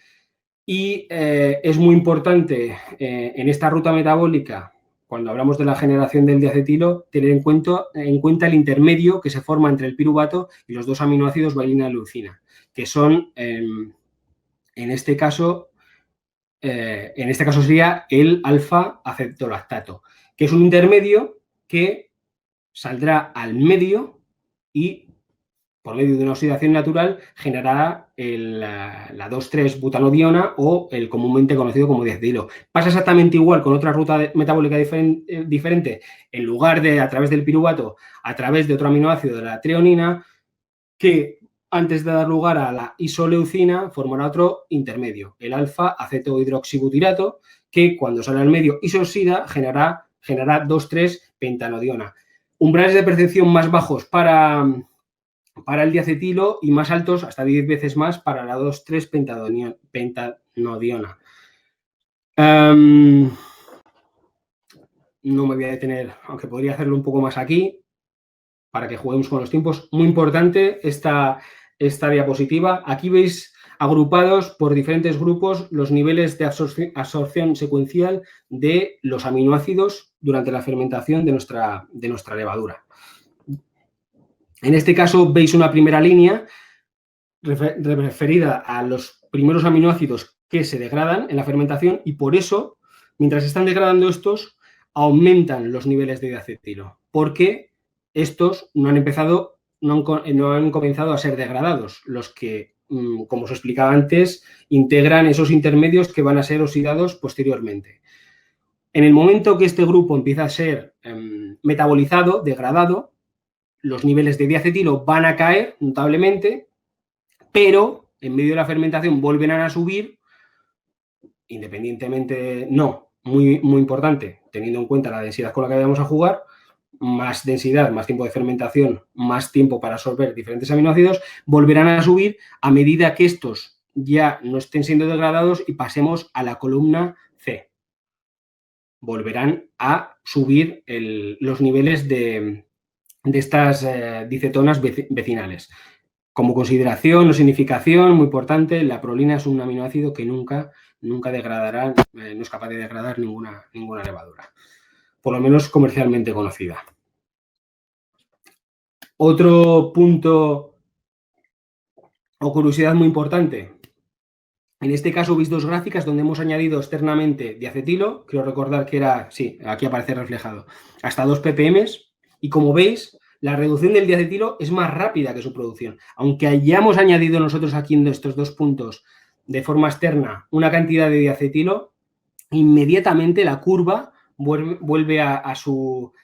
Y es muy importante en esta ruta metabólica, cuando hablamos de la generación del diacetilo, tener en cuenta el intermedio que se forma entre el piruvato y los dos aminoácidos valina y leucina, que son, en este caso sería el alfa-acetolactato, que es un intermedio que saldrá al medio y, por medio de una oxidación natural, generará la 2,3-butanodiona o el comúnmente conocido como diacetilo. Pasa exactamente igual con otra ruta metabólica diferente, en lugar de a través del piruvato, a través de otro aminoácido de la treonina, que antes de dar lugar a la isoleucina formará otro intermedio, el alfa-acetohidroxibutirato, que cuando sale al medio y se oxida generará 2,3-pentanodiona. Umbrales de percepción más bajos para el diacetilo y más altos, hasta 10 veces más, para la 2,3-pentanodiona. No me voy a detener, aunque podría hacerlo un poco más aquí, para que juguemos con los tiempos. Muy importante esta diapositiva. Aquí veis agrupados por diferentes grupos los niveles de absorción secuencial de los aminoácidos durante la fermentación de nuestra levadura. En este caso veis una primera línea referida a los primeros aminoácidos que se degradan en la fermentación y por eso, mientras están degradando estos, aumentan los niveles de diacetilo, porque estos no han comenzado a ser degradados, los que, como os explicaba antes, integran esos intermedios que van a ser oxidados posteriormente. En el momento que este grupo empieza a ser metabolizado, degradado, los niveles de diacetilo van a caer notablemente, pero en medio de la fermentación vuelven a subir, independientemente, muy importante, teniendo en cuenta la densidad con la que vamos a jugar, más densidad, más tiempo de fermentación, más tiempo para absorber diferentes aminoácidos, volverán a subir a medida que estos ya no estén siendo degradados y pasemos a la columna C. Volverán a subir los niveles de estas dicetonas vecinales. Como consideración o significación, muy importante, la prolina es un aminoácido que nunca degradará, no es capaz de degradar ninguna levadura, por lo menos comercialmente conocida. Otro punto o curiosidad muy importante. En este caso veis dos gráficas donde hemos añadido externamente diacetilo, quiero recordar que era, sí, aquí aparece reflejado, hasta 2 ppm, y como veis, la reducción del diacetilo es más rápida que su producción. Aunque hayamos añadido nosotros aquí en estos dos puntos de forma externa una cantidad de diacetilo, inmediatamente la curva vuelve a su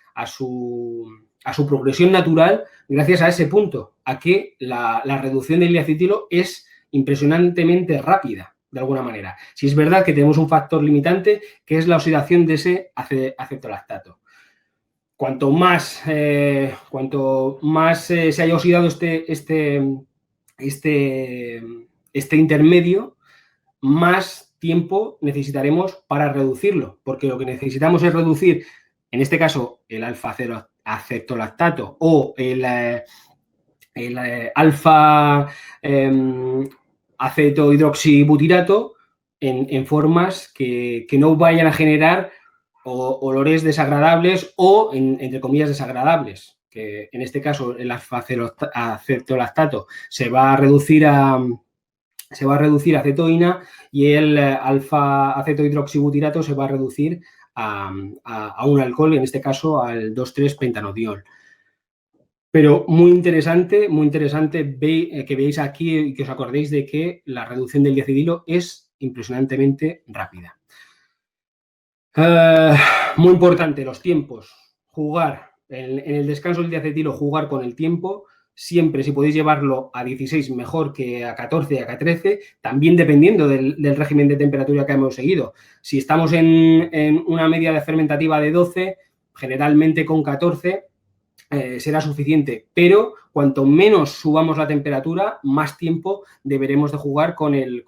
progresión natural gracias a ese punto, a que la reducción del diacetilo es impresionantemente rápida, de alguna manera. Si es verdad que tenemos un factor limitante, que es la oxidación de ese acetolactato. Cuanto más se haya oxidado este intermedio, más tiempo necesitaremos para reducirlo, porque lo que necesitamos es reducir, en este caso, el alfa-acetolactato o el alfa-acetohidroxibutirato en formas que no vayan a generar olores desagradables o, entre comillas, desagradables, que en este caso el alfa-acetolactato se va a reducir a acetoína y el alfa-acetohidroxibutirato se va a reducir a un alcohol, en este caso al 2,3-pentanodiol. Pero muy interesante que veáis aquí y que os acordéis de que la reducción del diacetilo es impresionantemente rápida. Muy importante, los tiempos. Jugar, en el descanso del diacetilo, jugar con el tiempo, siempre, si podéis llevarlo a 16, mejor que a 14, a 13, también dependiendo del régimen de temperatura que hemos seguido. Si estamos en una media de fermentativa de 12, generalmente con 14 será suficiente, pero cuanto menos subamos la temperatura, más tiempo deberemos de jugar con el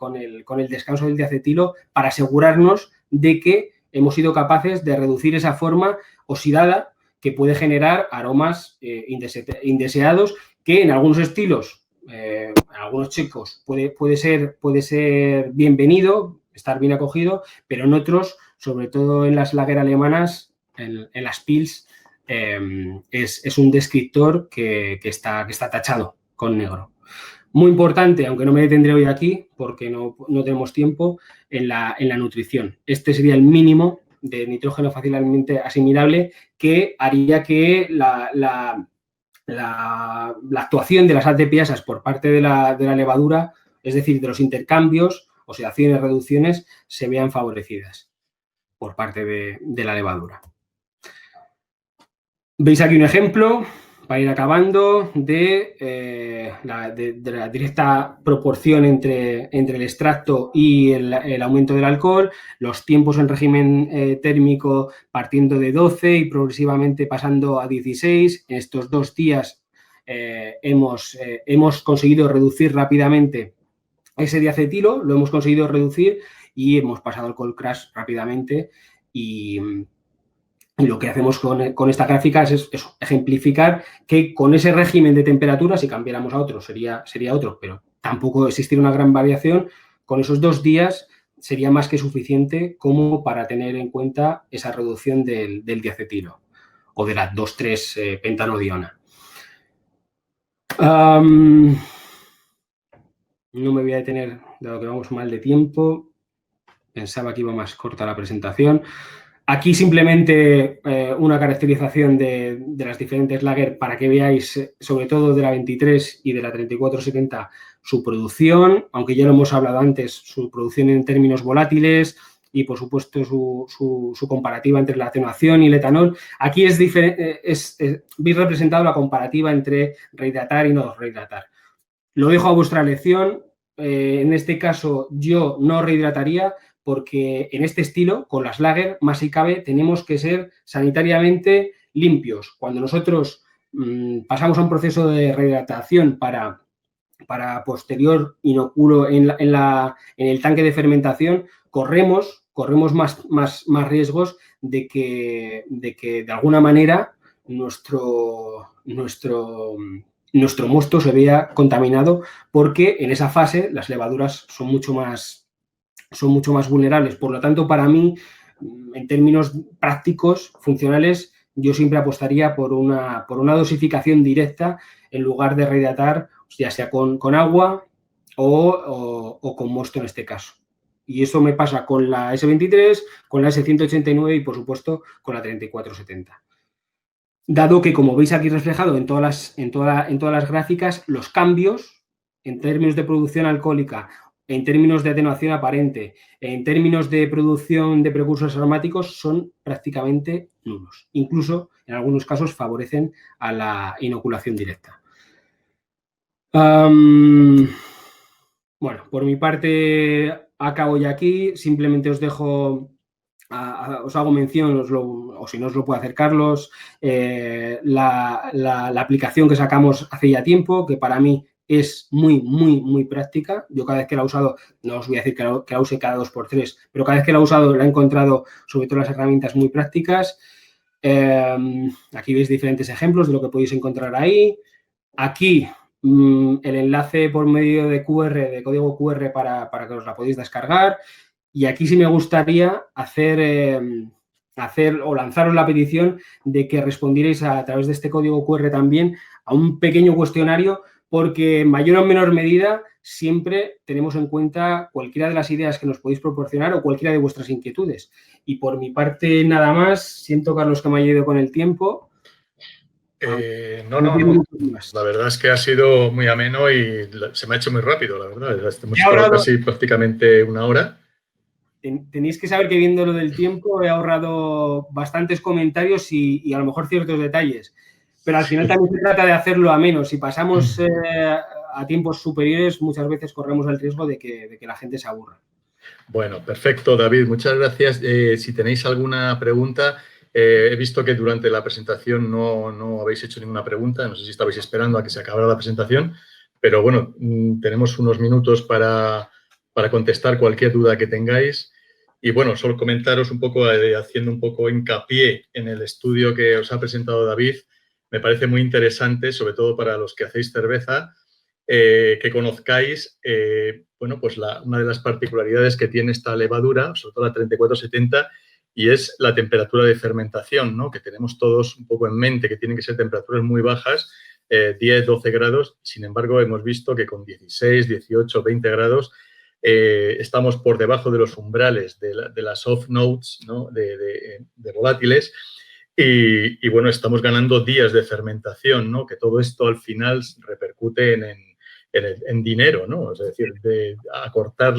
descanso del diacetilo para asegurarnos de que hemos sido capaces de reducir esa forma oxidada que puede generar aromas indeseados, que en algunos estilos, en algunos chicos, puede ser bienvenido, estar bien acogido, pero en otros, sobre todo en las lager alemanas, en las pils, es un descriptor que está tachado con negro. Muy importante, aunque no me detendré hoy aquí porque no tenemos tiempo, en la nutrición. Este sería el mínimo de nitrógeno fácilmente asimilable que haría que la actuación de las ATPasas por parte de la levadura, es decir, de los intercambios, oxidaciones, reducciones, se vean favorecidas por parte de la levadura. Veis aquí un ejemplo, para ir acabando, de la directa proporción entre el extracto y el aumento del alcohol, los tiempos en régimen térmico partiendo de 12 y progresivamente pasando a 16. En estos 2 días hemos conseguido reducir rápidamente ese diacetilo, lo hemos conseguido reducir y hemos pasado al cold crash rápidamente y lo que hacemos con esta gráfica es eso, ejemplificar que con ese régimen de temperatura, si cambiáramos a otro, sería otro, pero tampoco existiría una gran variación. Con esos 2 días sería más que suficiente como para tener en cuenta esa reducción del diacetilo o de la 2,3-pentanodiona. No me voy a detener, dado que vamos mal de tiempo. Pensaba que iba más corta la presentación. Aquí simplemente una caracterización de las diferentes lager para que veáis, sobre todo de la 23 y de la 3470, su producción, aunque ya lo hemos hablado antes, su producción en términos volátiles y, por supuesto, su comparativa entre la atenuación y el etanol. Aquí veis representado la comparativa entre rehidratar y no rehidratar. Lo dejo a vuestra elección. En este caso, yo no rehidrataría, porque en este estilo, con las lager, más si cabe, tenemos que ser sanitariamente limpios. Cuando nosotros pasamos a un proceso de rehidratación para posterior inoculo en el tanque de fermentación, corremos más riesgos de que de alguna manera nuestro mosto se vea contaminado, porque en esa fase las levaduras son mucho más vulnerables. Por lo tanto, para mí, en términos prácticos, funcionales, yo siempre apostaría por una dosificación directa en lugar de rehidratar, ya sea con agua o con mosto en este caso. Y eso me pasa con la S23, con la S189 y, por supuesto, con la 3470. Dado que, como veis aquí reflejado en todas las gráficas, los cambios en términos de producción alcohólica, en términos de atenuación aparente, en términos de producción de precursores aromáticos, son prácticamente nulos. Incluso, en algunos casos, favorecen a la inoculación directa. Bueno, por mi parte, acabo ya aquí. Simplemente os dejo... os hago mención, o si no os lo puede hacer Carlos, la aplicación que sacamos hace ya tiempo, que para mí es muy práctica. Yo cada vez que la he usado, no os voy a decir que la use cada 2x3, pero cada vez que la he usado la he encontrado, sobre todo, las herramientas muy prácticas. Aquí veis diferentes ejemplos de lo que podéis encontrar ahí. Aquí el enlace por medio de código QR para que os la podáis descargar. Y aquí sí me gustaría hacer o lanzaros la petición de que respondierais a través de este código QR también a un pequeño cuestionario, porque en mayor o menor medida siempre tenemos en cuenta cualquiera de las ideas que nos podéis proporcionar o cualquiera de vuestras inquietudes. Y por mi parte, nada más. Siento, Carlos, que me haya ido con el tiempo. No. La verdad es que ha sido muy ameno y se me ha hecho muy rápido, la verdad. Hemos estado casi prácticamente una hora. Tenéis que saber que, viendo lo del tiempo, he ahorrado bastantes comentarios y a lo mejor ciertos detalles. Pero al final también se trata de hacerlo a menos. Si pasamos a tiempos superiores, muchas veces corremos el riesgo de que la gente se aburra. Bueno, perfecto, David. Muchas gracias. Si tenéis alguna pregunta, he visto que durante la presentación no habéis hecho ninguna pregunta. No sé si estabais esperando a que se acabara la presentación, pero bueno, tenemos unos minutos para contestar cualquier duda que tengáis. Y bueno, solo comentaros un poco, haciendo un poco hincapié en el estudio que os ha presentado David. Me parece muy interesante, sobre todo para los que hacéis cerveza, que conozcáis, bueno, pues una de las particularidades que tiene esta levadura, sobre todo la 3470, y es la temperatura de fermentación, ¿no? Que tenemos todos un poco en mente, que tienen que ser temperaturas muy bajas, 10, 12 grados. Sin embargo, hemos visto que con 16, 18, 20 grados estamos por debajo de los umbrales de las off notes, ¿no? de volátiles. Y bueno, estamos ganando días de fermentación, ¿no? Que todo esto al final repercute en dinero, ¿no? Es decir, acortar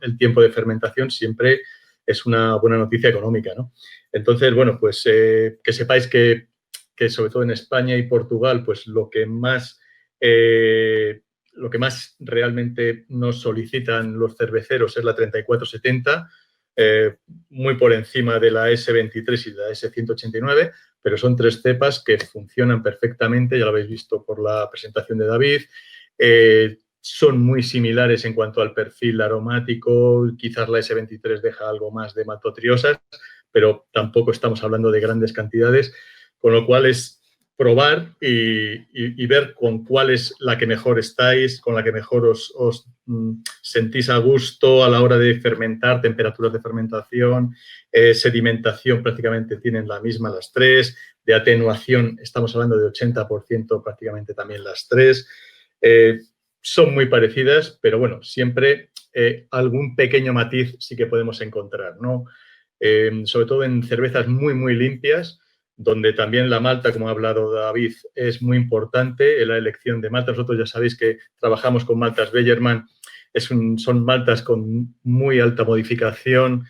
el tiempo de fermentación siempre es una buena noticia económica, ¿no? Entonces, bueno, pues que sepáis que sobre todo en España y Portugal, pues lo que más realmente nos solicitan los cerveceros es la 3470, muy por encima de la S23 y de la S189, pero son 3 cepas que funcionan perfectamente, ya lo habéis visto por la presentación de David. Son muy similares en cuanto al perfil aromático, quizás la S23 deja algo más de maltotriosas, pero tampoco estamos hablando de grandes cantidades, con lo cual es probar y ver con cuál es la que mejor estáis, con la que mejor os sentís a gusto a la hora de fermentar, temperaturas de fermentación, sedimentación prácticamente tienen la misma las 3, de atenuación estamos hablando de 80% prácticamente también las 3. Son muy parecidas, pero bueno, siempre algún pequeño matiz sí que podemos encontrar, ¿no? Sobre todo en cervezas muy, muy limpias, donde también la malta, como ha hablado David, es muy importante en la elección de malta. Nosotros ya sabéis que trabajamos con maltas Bellerman, son maltas con muy alta modificación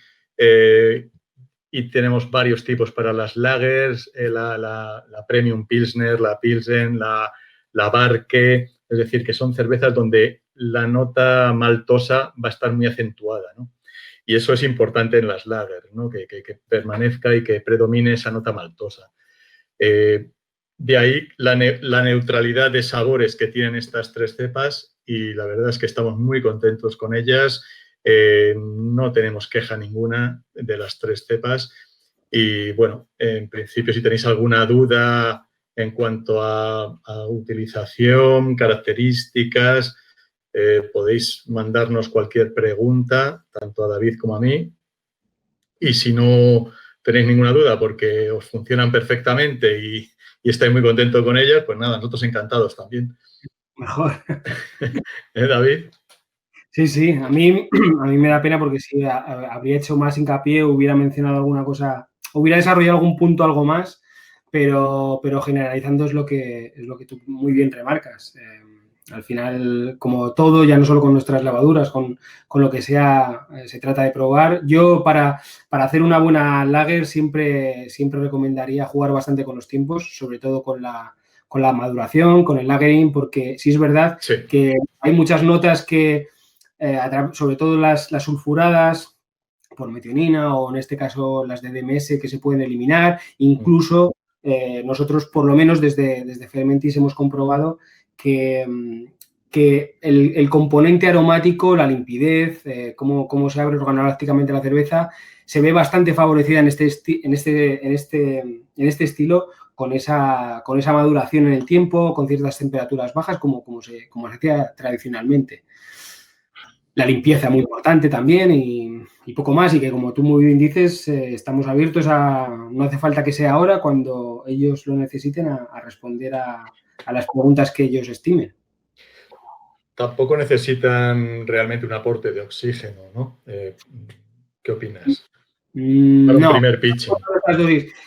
y tenemos varios tipos para las lagers, la Premium Pilsner, la Pilsen, la Barque, es decir, que son cervezas donde la nota maltosa va a estar muy acentuada, ¿no? Y eso es importante en las lagers, ¿no? Que permanezca y que predomine esa nota maltosa. De ahí la neutralidad de sabores que tienen estas 3 cepas y la verdad es que estamos muy contentos con ellas. No tenemos queja ninguna de las 3 cepas y, bueno, en principio, si tenéis alguna duda en cuanto a utilización, características, podéis mandarnos cualquier pregunta, tanto a David como a mí. Y si no tenéis ninguna duda porque os funcionan perfectamente y estáis muy contentos con ellas, pues nada, nosotros encantados también. Mejor. David? Sí, a mí me da pena porque si habría hecho más hincapié, hubiera mencionado alguna cosa, hubiera desarrollado algún punto algo más, pero generalizando es lo que tú muy bien remarcas. Al final, como todo, ya no solo con nuestras lavaduras, con lo que sea, se trata de probar. Yo, para hacer una buena lager, siempre recomendaría jugar bastante con los tiempos, sobre todo con la maduración, con el lagering, porque sí es verdad que hay muchas notas que, sobre todo las sulfuradas, por metionina o en este caso las de DMS, que se pueden eliminar. Incluso nosotros, por lo menos desde Fermentis, hemos comprobado que el componente aromático, la limpidez, cómo se abre organolácticamente la cerveza, se ve bastante favorecida en este estilo con esa maduración en el tiempo, con ciertas temperaturas bajas, como se hacía tradicionalmente. La limpieza muy importante también y poco más, y que, como tú muy bien dices, estamos abiertos no hace falta que sea ahora, cuando ellos lo necesiten, a responder a las preguntas que ellos estimen. Tampoco necesitan realmente un aporte de oxígeno, ¿no? ¿Qué opinas? Para un primer pitching.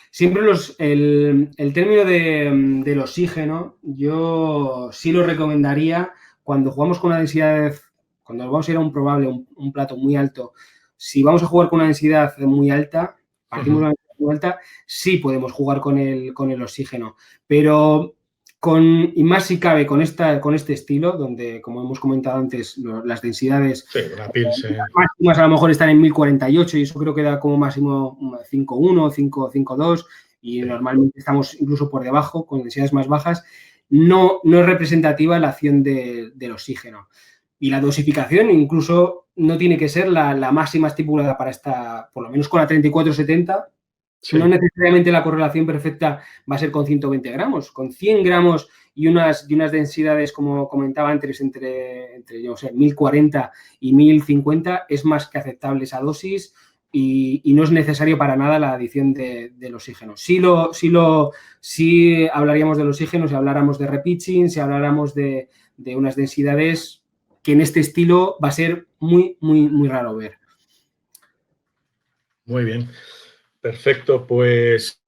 Siempre el término del oxígeno, yo sí lo recomendaría cuando jugamos con una densidad, cuando vamos a ir a un plato muy alto. Si vamos a jugar con una densidad muy alta, partimos de la muy alta, sí podemos jugar con el oxígeno. Pero y más si cabe con este estilo, donde, como hemos comentado antes, las densidades máximas a lo mejor están en 1048 y eso creo que da como máximo 5.1, 5.2 y normalmente estamos incluso por debajo, con densidades más bajas. No es representativa la acción del oxígeno. Y la dosificación incluso no tiene que ser la máxima estipulada para esta, por lo menos con la 3470. Sí. No necesariamente la correlación perfecta va a ser con 120 gramos. Con 100 gramos y unas densidades, como comentaba antes, entre yo sé, 1040 y 1050 es más que aceptable esa dosis y no es necesario para nada la adición del oxígeno. Sí hablaríamos del oxígeno si habláramos de repitching, si habláramos de unas densidades que en este estilo va a ser muy, muy, muy raro ver. Muy bien. Perfecto, pues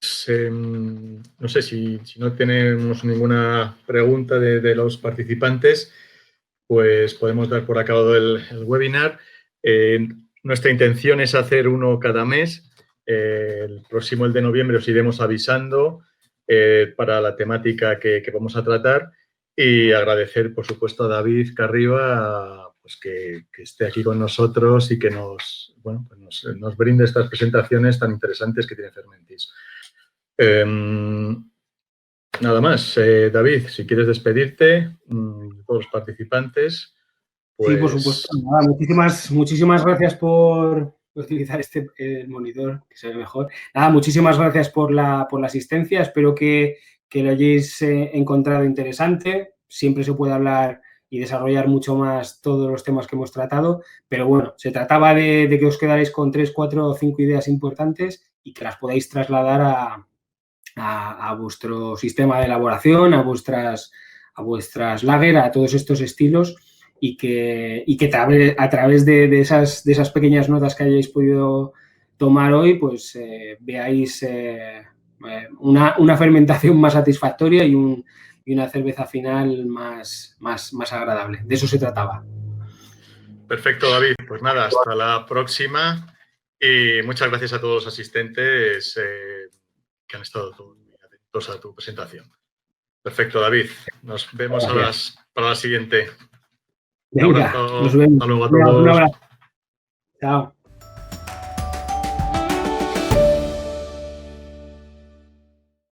no sé si no tenemos ninguna pregunta de los participantes, pues podemos dar por acabado el webinar. Nuestra intención es hacer uno cada mes. El próximo, el de noviembre, os iremos avisando para la temática que vamos a tratar y agradecer, por supuesto, a David Carriba pues que esté aquí con nosotros y que nos brinde estas presentaciones tan interesantes que tiene Fermentis. Nada más. David, si quieres despedirte de todos los participantes. Pues... Sí, por supuesto. Nada, muchísimas gracias por utilizar el monitor, que se ve mejor. Nada, muchísimas gracias por la asistencia. Espero que lo hayáis encontrado interesante. Siempre se puede hablar y desarrollar mucho más todos los temas que hemos tratado, pero bueno, se trataba de que os quedarais con 3, 4 o 5 ideas importantes y que las podáis trasladar a vuestro sistema de elaboración, a vuestras lager, a todos estos estilos y que a través de esas pequeñas notas que hayáis podido tomar hoy, pues veáis una fermentación más satisfactoria y una cerveza final más agradable. De eso se trataba. Perfecto, David. Pues nada, hasta la próxima y muchas gracias a todos los asistentes que han estado muy atentos a tu presentación. Perfecto, David. Nos vemos para la siguiente. Venga, nos vemos. Hasta luego a todos. Un abrazo. Chao.